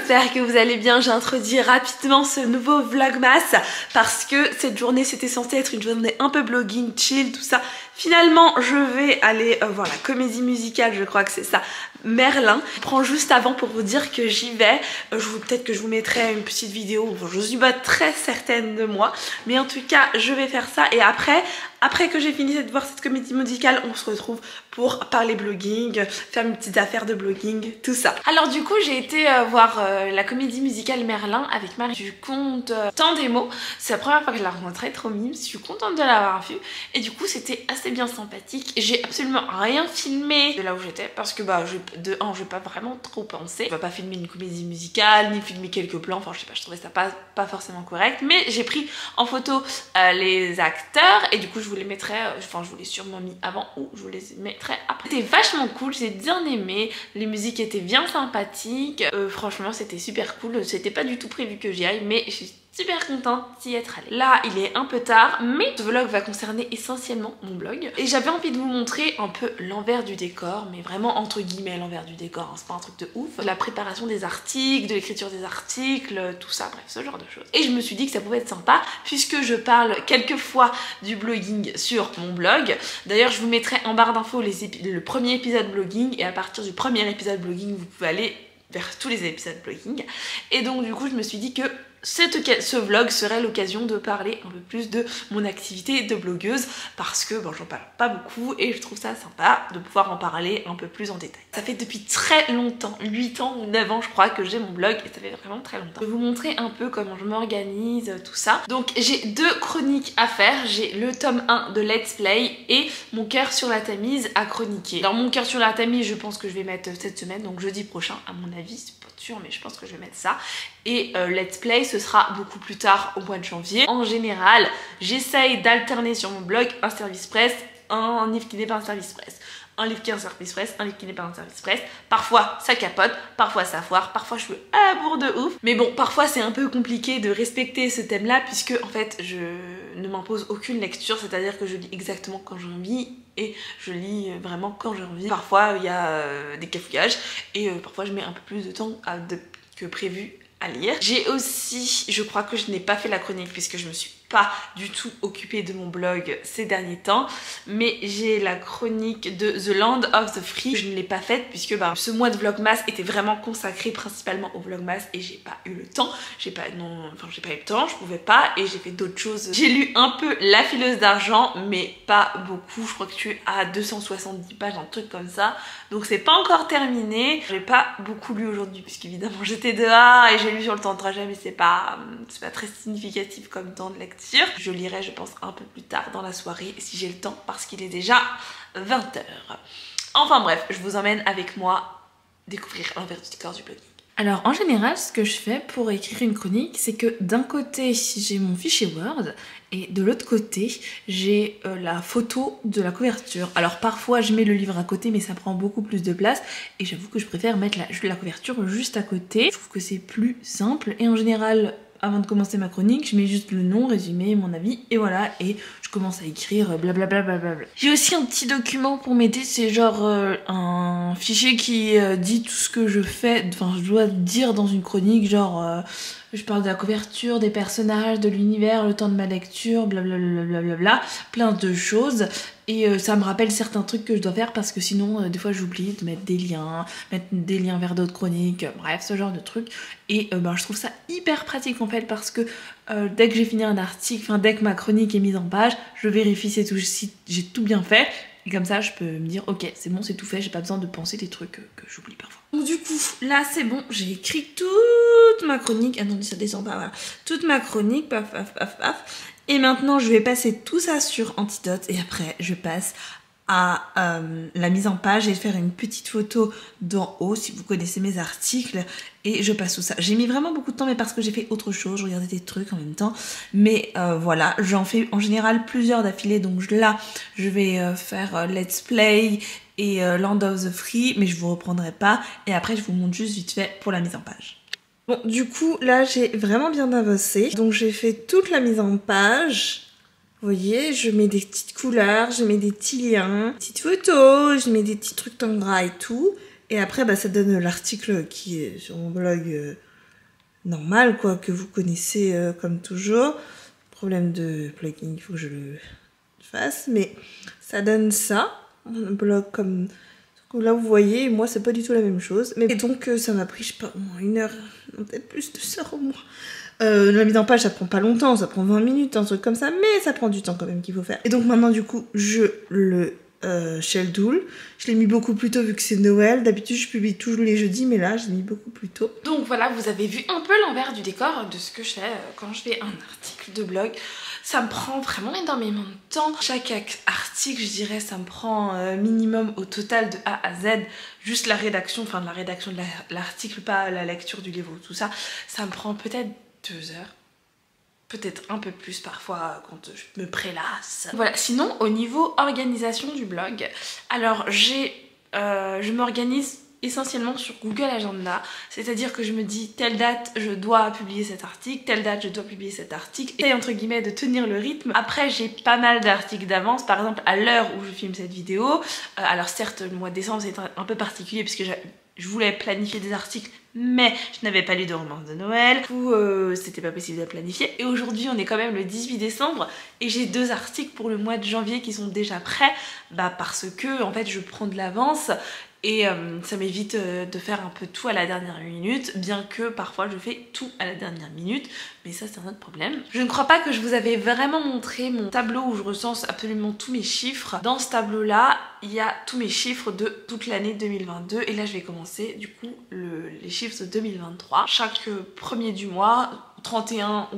j'espère que vous allez bien. J'introduis rapidement ce nouveau vlogmas parce que cette journée c'était censé être une journée un peu blogging, chill, tout ça. Finalement je vais aller voir la comédie musicale, je crois que c'est ça, Merlin. Je prends juste avant pour vous dire que j'y vais. Peut-être que je vous mettrai une petite vidéo, je suis pas très certaine de moi, mais en tout cas je vais faire ça. Et après que j'ai fini de voir cette comédie musicale, on se retrouve pour parler blogging, faire une petite affaire de blogging, tout ça. Alors du coup j'ai été voir la comédie musicale Merlin avec Marie du compte Tandemo. C'est la première fois que je la rencontrais, trop mime, je suis contente de l'avoir vue. Et du coup c'était assez bien sympathique. J'ai absolument rien filmé de là où j'étais parce que je vais pas vraiment trop penser. Je vais pas filmer une comédie musicale, ni filmer quelques plans, enfin je sais pas, je trouvais ça pas forcément correct. Mais j'ai pris en photo les acteurs et du coup je vous les mettrai, enfin je vous les sûrement mis avant ou je vous les mettrai après. C'était vachement cool, j'ai bien aimé, les musiques étaient bien sympathiques, franchement c'était super cool, c'était pas du tout prévu que j'y aille mais je suis super contente d'y être allée. Là il est un peu tard mais ce vlog va concerner essentiellement mon blog et j'avais envie de vous montrer un peu l'envers du décor, mais vraiment entre guillemets l'envers du décor, hein, c'est pas un truc de ouf, la préparation des articles, de l'écriture des articles, tout ça, bref ce genre de choses. Et je me suis dit que ça pouvait être sympa puisque je parle quelquefois du blogging sur mon blog. D'ailleurs je vous mettrai en barre d'infos le premier épisode blogging et à partir du premier épisode blogging vous pouvez aller vers tous les épisodes blogging. Et donc du coup je me suis dit que ce vlog serait l'occasion de parler un peu plus de mon activité de blogueuse parce que j'en parle pas beaucoup et je trouve ça sympa de pouvoir en parler un peu plus en détail. Ça fait depuis très longtemps, 8 ans ou 9 ans je crois que j'ai mon blog et ça fait vraiment très longtemps. Je vais vous montrer un peu comment je m'organise, tout ça. Donc j'ai 2 chroniques à faire, j'ai le tome 1 de Let's Play et mon cœur sur la Tamise à chroniquer. Alors mon cœur sur la Tamise je pense que je vais mettre cette semaine, donc jeudi prochain à mon avis, c'est pas sûr mais je pense que je vais mettre ça. Et Let's Play ce sera beaucoup plus tard au mois de janvier. En général j'essaye d'alterner sur mon blog un service presse, un livre qui n'est pas un service presse, un livre qui est un service presse, un livre qui n'est pas un service presse. Parfois ça capote, parfois ça foire, parfois je suis à la bourre de ouf. Mais bon, parfois c'est un peu compliqué de respecter ce thème là puisque en fait je ne m'impose aucune lecture, c'est-à-dire que je lis exactement quand j'ai envie et je lis vraiment quand j'ai envie. Parfois il y a des cafouillages et parfois je mets un peu plus de temps que prévu à lire. J'ai aussi, je crois que je n'ai pas fait la chronique puisque je me suis pas du tout occupée de mon blog ces derniers temps, mais j'ai la chronique de The Land of the Free. Je ne l'ai pas faite puisque ce mois de vlogmas était vraiment consacré principalement au vlogmas et j'ai pas eu le temps, j'ai pas eu le temps, je pouvais pas et j'ai fait d'autres choses. J'ai lu un peu La Fileuse d'Argent mais pas beaucoup, je crois que je suis à 270 pages, un truc comme ça, donc c'est pas encore terminé. J'ai pas beaucoup lu aujourd'hui puisqu'évidemment j'étais dehors et j'ai lu sur le temps de trajet mais c'est pas très significatif comme temps de lecture. Je lirai je pense un peu plus tard dans la soirée si j'ai le temps parce qu'il est déjà 20 h. Enfin bref, je vous emmène avec moi découvrir l'envers du décor du blogging. Alors en général ce que je fais pour écrire une chronique c'est que d'un côté j'ai mon fichier Word et de l'autre côté j'ai la photo de la couverture. Alors parfois je mets le livre à côté mais ça prend beaucoup plus de place et j'avoue que je préfère mettre la couverture juste à côté. Je trouve que c'est plus simple et en général avant de commencer ma chronique, je mets juste le nom, résumé, mon avis, et voilà, et je commence à écrire blablabla. J'ai aussi un petit document pour m'aider, c'est genre un fichier qui dit tout ce que je fais, enfin je dois dire dans une chronique, genre je parle de la couverture, des personnages, de l'univers, le temps de ma lecture, blablabla, plein de choses. Et ça me rappelle certains trucs que je dois faire parce que sinon des fois j'oublie de mettre des liens vers d'autres chroniques, bref ce genre de trucs. Et je trouve ça hyper pratique en fait parce que dès que j'ai fini un article, enfin dès que ma chronique est mise en page, je vérifie si j'ai tout bien fait. Et comme ça je peux me dire ok c'est bon, c'est tout fait, j'ai pas besoin de penser des trucs que j'oublie parfois. Donc du coup là c'est bon, j'ai écrit toute ma chronique, attendez ça descend pas, voilà, toute ma chronique, paf paf paf paf. Et maintenant je vais passer tout ça sur Antidote et après je passe à la mise en page et faire une petite photo d'en haut si vous connaissez mes articles et je passe tout ça. J'ai mis vraiment beaucoup de temps mais parce que j'ai fait autre chose, je regardais des trucs en même temps, mais voilà, j'en fais en général plusieurs d'affilée, donc là je vais faire Let's Play et Land of the Free mais je vous reprendrai pas et après je vous montre juste vite fait pour la mise en page. Bon, du coup, là, j'ai vraiment bien avancé. Donc, j'ai fait toute la mise en page. Vous voyez, je mets des petites couleurs, je mets des petits liens, petites photos, je mets des petits trucs en gras et tout. Et après, ça donne l'article qui est sur mon blog normal quoi, que vous connaissez comme toujours. Problème de plugin, il faut que je le fasse, mais ça donne ça, un blog comme là vous voyez, moi c'est pas du tout la même chose. Mais et donc ça m'a pris je sais pas au moins 1 heure, peut-être plus de 2 heures au moins. La mise en page ça prend pas longtemps, ça prend 20 minutes, un truc comme ça, mais ça prend du temps quand même qu'il faut faire. Et donc maintenant du coup je le Shelltool. Je l'ai mis beaucoup plus tôt vu que c'est Noël. D'habitude je publie toujours les jeudis, mais là je l'ai mis beaucoup plus tôt. Donc voilà, vous avez vu un peu l'envers du décor de ce que je fais quand je fais un article de blog. Ça me prend vraiment énormément de temps. Chaque article, je dirais, ça me prend minimum au total de A à Z. Juste la rédaction, enfin de la rédaction de l'article, pas la lecture du livre ou tout ça. Ça me prend peut-être 2 heures. Peut-être un peu plus parfois quand je me prélasse. Voilà, sinon au niveau organisation du blog, alors je m'organise essentiellement sur Google Agenda, c'est-à-dire que je me dis telle date je dois publier cet article, telle date je dois publier cet article, et entre guillemets de tenir le rythme. Après j'ai pas mal d'articles d'avance, par exemple à l'heure où je filme cette vidéo, alors certes le mois de décembre c'est un peu particulier puisque je voulais planifier des articles mais je n'avais pas lu de romance de Noël, du coup c'était pas possible de planifier. Et aujourd'hui on est quand même le 18 décembre et j'ai 2 articles pour le mois de janvier qui sont déjà prêts, parce que en fait je prends de l'avance et ça m'évite de faire un peu tout à la dernière minute, bien que parfois je fais tout à la dernière minute, mais ça c'est un autre problème. Je ne crois pas que je vous avais vraiment montré mon tableau où je recense absolument tous mes chiffres. Dans ce tableau là, il y a tous mes chiffres de toute l'année 2022 et là je vais commencer du coup les chiffres de 2023. Chaque premier du mois, 31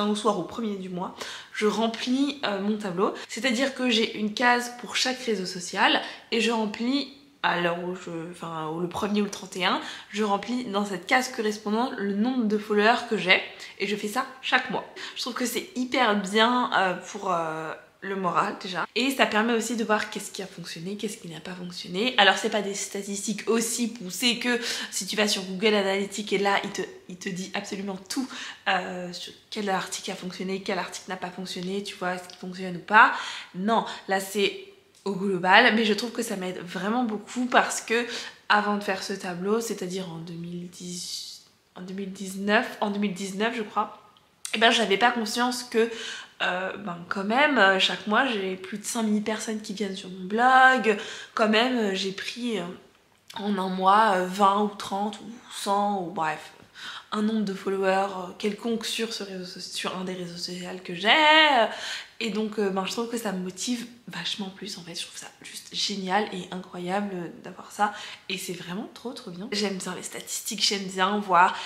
au soir au premier du mois, je remplis mon tableau, c'est-à-dire que j'ai une case pour chaque réseau social et je remplis à l'heure où le premier ou le 31, je remplis dans cette case correspondante le nombre de followers que j'ai et je fais ça chaque mois. Je trouve que c'est hyper bien pour le moral déjà, et ça permet aussi de voir qu'est-ce qui a fonctionné, qu'est-ce qui n'a pas fonctionné. Alors c'est pas des statistiques aussi poussées que si tu vas sur Google Analytics et là il te dit absolument tout sur quel article a fonctionné, quel article n'a pas fonctionné, tu vois ce qui fonctionne ou pas. Non, là c'est au global, mais je trouve que ça m'aide vraiment beaucoup parce que avant de faire ce tableau, c'est-à-dire en 2019 je crois, et j'avais pas conscience que quand même chaque mois j'ai plus de 5000 personnes qui viennent sur mon blog, quand même j'ai pris en un mois 20 ou 30 ou 100 ou bref un nombre de followers quelconque sur un des réseaux sociaux que j'ai. Et donc je trouve que ça me motive vachement plus en fait, je trouve ça juste génial et incroyable d'avoir ça et c'est vraiment trop bien. J'aime bien les statistiques, j'aime bien voir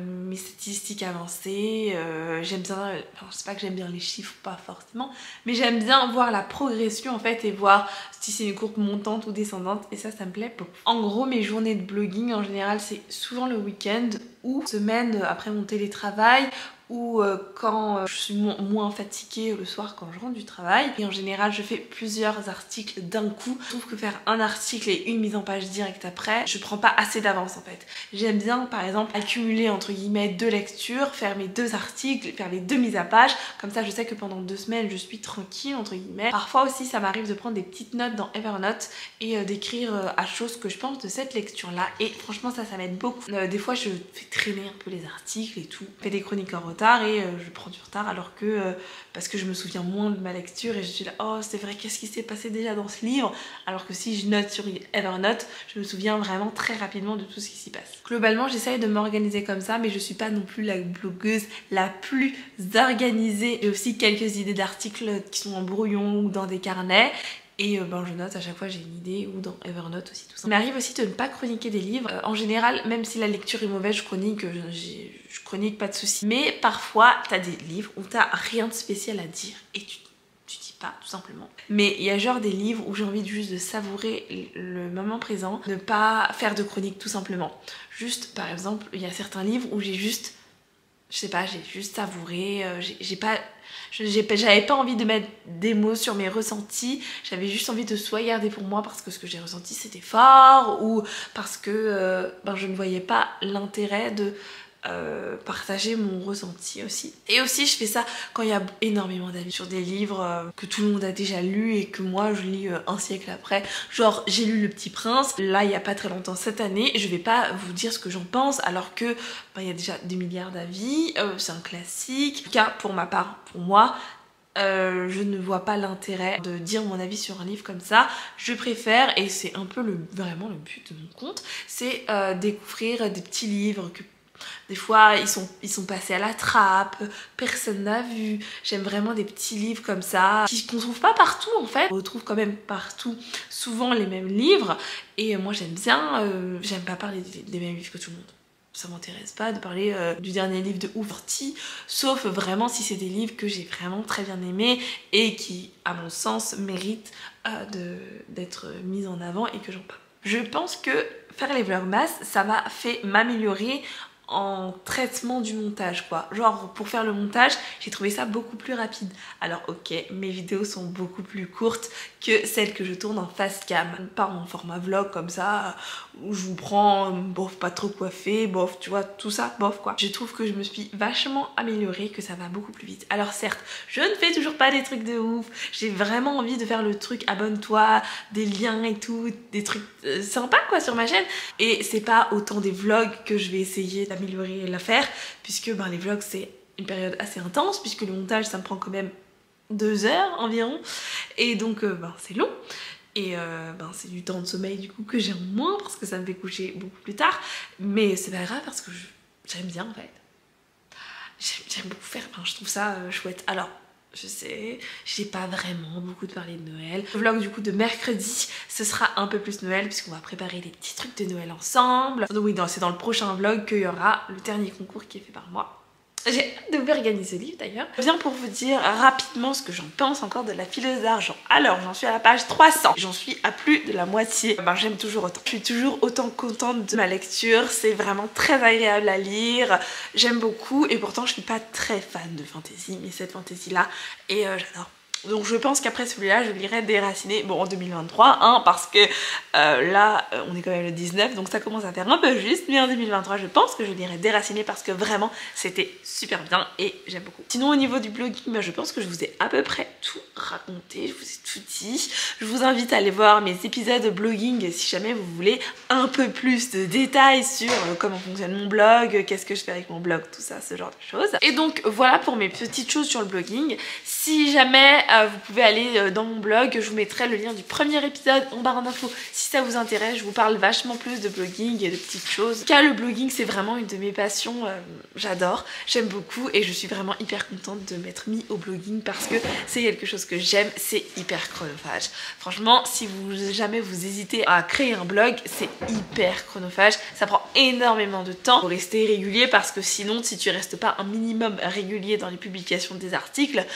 mes statistiques avancées, j'aime bien, je sais pas que j'aime bien les chiffres, pas forcément, mais j'aime bien voir la progression en fait et voir si c'est une courbe montante ou descendante et ça me plaît beaucoup. En gros mes journées de blogging en général c'est souvent le week-end ou semaine après mon télétravail ou quand je suis moins fatiguée le soir quand je rentre du travail. Et en général je fais plusieurs articles d'un coup. Je trouve que faire un article et une mise en page directe après, je prends pas assez d'avance en fait. J'aime bien par exemple accumuler entre guillemets 2 lectures, faire mes 2 articles, faire les 2 mises à page, comme ça je sais que pendant 2 semaines je suis tranquille entre guillemets. Parfois aussi ça m'arrive de prendre des petites notes dans Evernote et d'écrire à chaud ce que je pense de cette lecture là et franchement ça m'aide beaucoup. Des fois je fais traîner un peu les articles et tout, je fais des chroniques en retard et je prends du retard alors que parce que je me souviens moins de ma lecture et je suis là oh c'est vrai qu'est-ce qui s'est passé déjà dans ce livre, alors que si je note sur Evernote je me souviens vraiment très rapidement de tout ce qui s'y passe. Globalement j'essaye de m'organiser comme ça mais je suis pas non plus la blogueuse la plus organisée. J'ai aussi quelques idées d'articles qui sont en brouillon ou dans des carnets et je note à chaque fois j'ai une idée ou dans Evernote aussi tout ça. Il m'arrive aussi de ne pas chroniquer des livres. En général même si la lecture est mauvaise je chronique, je chronique pas de soucis. Mais parfois t'as des livres où t'as rien de spécial à dire et tu dis pas tout simplement. Mais il y a genre des livres où j'ai envie juste de savourer le moment présent, ne pas faire de chronique tout simplement. Juste par exemple il y a certains livres où j'ai juste, je sais pas, j'ai juste savouré, j'avais pas envie de mettre des mots sur mes ressentis, j'avais juste envie de soit garder pour moi parce que ce que j'ai ressenti c'était fort ou parce que je ne voyais pas l'intérêt de partager mon ressenti aussi. Et aussi je fais ça quand il y a énormément d'avis sur des livres que tout le monde a déjà lu et que moi je lis un siècle après. Genre j'ai lu Le Petit Prince, là il y a pas très longtemps cette année, je vais pas vous dire ce que j'en pense alors que il y a déjà des milliards d'avis, c'est un classique. En tout cas pour ma part, pour moi, je ne vois pas l'intérêt de dire mon avis sur un livre comme ça. Je préfère, et c'est un peu vraiment le but de mon compte, c'est découvrir des petits livres que des fois ils sont passés à la trappe, personne n'a vu. J'aime vraiment des petits livres comme ça qu'on trouve pas partout en fait. On retrouve quand même partout souvent les mêmes livres et moi j'aime bien, j'aime pas parler des mêmes livres que tout le monde. Ça m'intéresse pas de parler du dernier livre de Ouverti, sauf vraiment si c'est des livres que j'ai vraiment très bien aimés et qui, à mon sens, méritent d'être mis en avant et que j'en parle. Je pense que faire les vlogmas, ça m'a fait m'améliorer en traitement du montage quoi. Genre pour faire le montage, j'ai trouvé ça beaucoup plus rapide. Alors ok, mes vidéos sont beaucoup plus courtes que celles que je tourne en face cam. Pas en format vlog comme ça, où je vous prends, bof, pas trop coiffé, bof, tu vois, tout ça, bof quoi. Je trouve que je me suis vachement améliorée, que ça va beaucoup plus vite. Alors certes, je ne fais toujours pas des trucs de ouf, j'ai vraiment envie de faire le truc abonne-toi, des liens et tout, des trucs sympas quoi sur ma chaîne. Et c'est pas autant des vlogs que je vais essayer d'améliorer l'affaire, puisque les vlogs c'est une période assez intense, puisque le montage ça me prend quand même 2 heures environ, et donc c'est long. Et c'est du temps de sommeil du coup que j'ai en moins parce que ça me fait coucher beaucoup plus tard, mais c'est pas grave parce que j'aime bien en fait. J'aime beaucoup faire, je trouve ça chouette. Alors je sais, j'ai pas vraiment beaucoup de parler de Noël. Le vlog du coup de mercredi, ce sera un peu plus Noël puisqu'on va préparer des petits trucs de Noël ensemble. Donc oui, c'est dans le prochain vlog qu'il y aura le dernier concours qui est fait par moi. J'ai hâte de vous organiser ce livre d'ailleurs. Je viens pour vous dire rapidement ce que j'en pense encore de La Fileuse d'Argent. Alors j'en suis à la page 300. J'en suis à plus de la moitié. J'aime toujours autant. Je suis toujours autant contente de ma lecture. C'est vraiment très agréable à lire. J'aime beaucoup et pourtant je suis pas très fan de fantasy. Mais cette fantasy là, et j'adore. Donc je pense qu'après celui-là, je lirai Déraciné, bon en 2023, parce que là, on est quand même le 19, donc ça commence à faire un peu juste, mais en 2023, je pense que je lirai Déraciné parce que vraiment, c'était super bien et j'aime beaucoup. Sinon, au niveau du blogging, je pense que je vous ai à peu près tout raconté, je vous ai tout dit. Je vous invite à aller voir mes épisodes de blogging si jamais vous voulez un peu plus de détails sur comment fonctionne mon blog, qu'est-ce que je fais avec mon blog, tout ça, ce genre de choses. Et donc voilà pour mes petites choses sur le blogging. Si jamais vous pouvez aller dans mon blog, je vous mettrai le lien du premier épisode en barre d'infos si ça vous intéresse. Je vous parle vachement plus de blogging et de petites choses. Car le blogging c'est vraiment une de mes passions, j'adore, j'aime beaucoup et je suis vraiment hyper contente de m'être mis au blogging parce que c'est quelque chose que j'aime, c'est hyper chronophage. Franchement, si jamais vous hésitez à créer un blog, c'est hyper chronophage, ça prend énormément de temps pour rester régulier parce que sinon si tu restes pas un minimum régulier dans les publications des articles,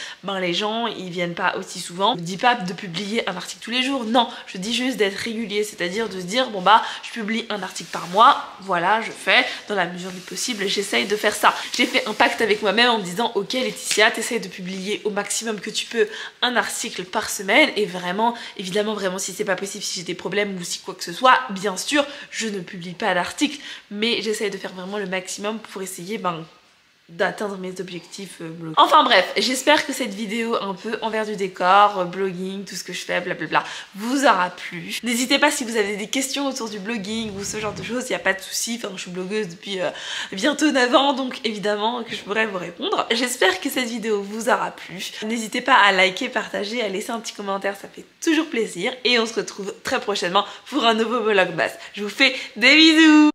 les gens ils viennent pas aussi souvent. Je dis pas de publier un article tous les jours, non, je dis juste d'être régulier, c'est-à-dire de se dire je publie un article par mois, voilà, je fais dans la mesure du possible, j'essaye de faire ça. J'ai fait un pacte avec moi-même en me disant ok Laetitia, t'essayes de publier au maximum que tu peux un article par semaine et vraiment, évidemment vraiment si c'est pas possible, si j'ai des problèmes ou si quoi que ce soit, bien sûr je ne publie pas d'article, mais j'essaye de faire vraiment le maximum pour essayer d'atteindre mes objectifs blog. Enfin bref, j'espère que cette vidéo un peu envers du décor, blogging, tout ce que je fais, blablabla, vous aura plu. N'hésitez pas si vous avez des questions autour du blogging ou ce genre de choses, il n'y a pas de souci. Je suis blogueuse depuis bientôt 9 ans, donc évidemment que je pourrais vous répondre. J'espère que cette vidéo vous aura plu. N'hésitez pas à liker, partager, à laisser un petit commentaire, ça fait toujours plaisir. Et on se retrouve très prochainement pour un nouveau vlogmas. Je vous fais des bisous!